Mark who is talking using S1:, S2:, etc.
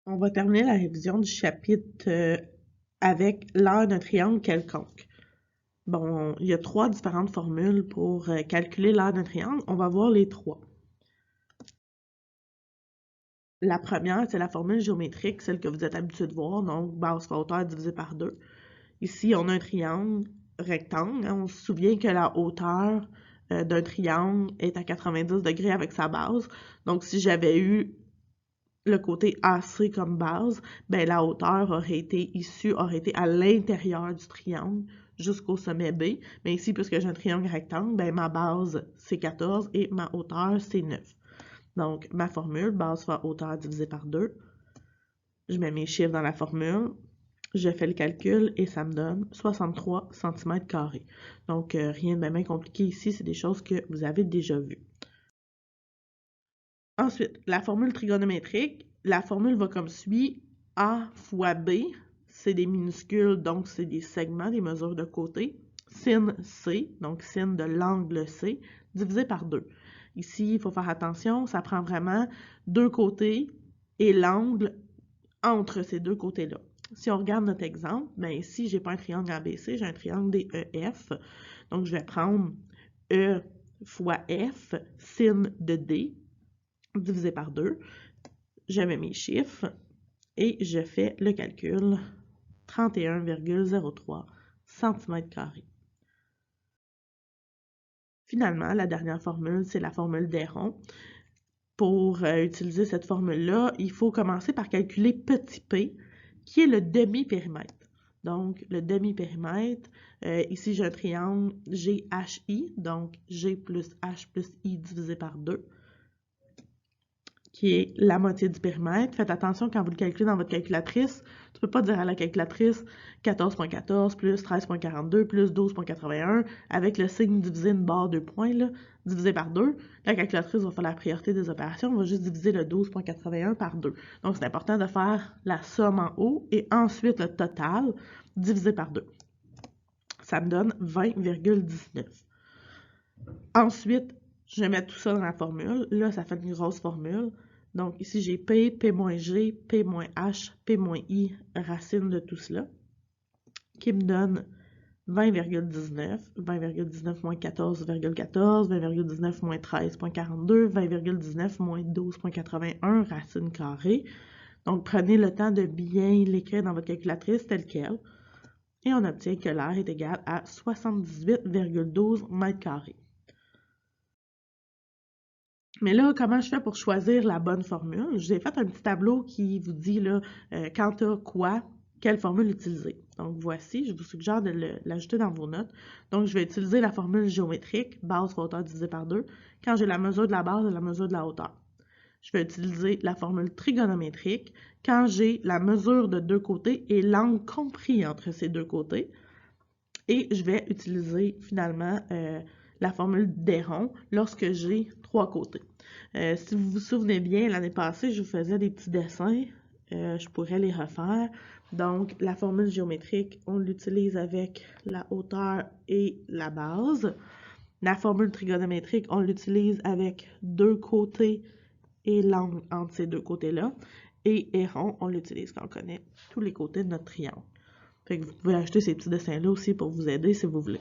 S1: On va terminer la révision du chapitre avec l'aire d'un triangle quelconque. Bon, il y a 3 différentes formules pour calculer l'aire d'un triangle. On va voir les 3. La première, c'est la formule géométrique, celle que vous êtes habitué de voir, donc base fois hauteur divisé par 2. Ici, on a un triangle rectangle. On se souvient que la hauteur d'un triangle est à 90 degrés avec sa base. Donc, si j'avais eu le côté AC comme base, ben la hauteur aurait été à l'intérieur du triangle jusqu'au sommet B. Mais ici, puisque j'ai un triangle rectangle, ben ma base c'est 14 et ma hauteur c'est 9. Donc, ma formule, base fois hauteur divisé par 2. Je mets mes chiffres dans la formule, je fais le calcul et ça me donne 63 cm². Donc, rien de bien compliqué ici, c'est des choses que vous avez déjà vues. Ensuite, la formule trigonométrique, la formule va comme suit. A fois B, c'est des minuscules, donc c'est des segments, des mesures de côté. Sin C, donc sin de l'angle C, divisé par 2. Ici, il faut faire attention, ça prend vraiment deux côtés et l'angle entre ces deux côtés-là. Si on regarde notre exemple, ben ici, j'ai pas un triangle ABC, j'ai un triangle DEF. Donc, je vais prendre E fois F, sin de D, divisé par 2. Je mets mes chiffres et je fais le calcul. 31,03 cm². Finalement, la dernière formule, c'est la formule d'Héron. Pour utiliser cette formule-là, il faut commencer par calculer petit p, qui est le demi-périmètre. Donc, le demi-périmètre, ici j'ai un triangle GHI, donc G plus H plus I divisé par 2, qui est la moitié du périmètre. Faites attention quand vous le calculez dans votre calculatrice. Tu ne peux pas dire à la calculatrice 14,14 plus 13,42 plus 12,81 avec le signe divisé une barre 2 points, là, divisé par 2. La calculatrice va faire la priorité des opérations. On va juste diviser le 12,81 par 2. Donc, c'est important de faire la somme en haut et ensuite le total divisé par 2. Ça me donne 20,19. Ensuite, je mets tout ça dans la formule. Là, ça fait une grosse formule. Donc, ici, j'ai P, P moins G, P moins H, P moins I, racine de tout cela, qui me donne 20,19, 20,19 moins 14,14, 20,19 moins 13,42, 20,19 moins 12,81, racine carrée. Donc, prenez le temps de bien l'écrire dans votre calculatrice telle quelle. Et on obtient que l'aire est égal à 78,12 mètres carrés. Mais là, comment je fais pour choisir la bonne formule? Je vous ai fait un petit tableau qui vous dit là, quand tu as quoi, quelle formule utiliser. Donc voici, je vous suggère de l'ajouter dans vos notes. Donc je vais utiliser la formule géométrique, base fois hauteur divisé par 2, quand j'ai la mesure de la base et la mesure de la hauteur. Je vais utiliser la formule trigonométrique quand j'ai la mesure de deux côtés et l'angle compris entre ces deux côtés. Et je vais utiliser finalement la formule d'Héron lorsque j'ai trois côtés. Si vous vous souvenez bien, l'année passée, je vous faisais des petits dessins. Je pourrais les refaire. Donc, la formule géométrique, on l'utilise avec la hauteur et la base. La formule trigonométrique, on l'utilise avec deux côtés et l'angle entre ces deux côtés-là. Et Héron, on l'utilise quand on connaît tous les côtés de notre triangle. Fait que vous pouvez acheter ces petits dessins-là aussi pour vous aider si vous voulez.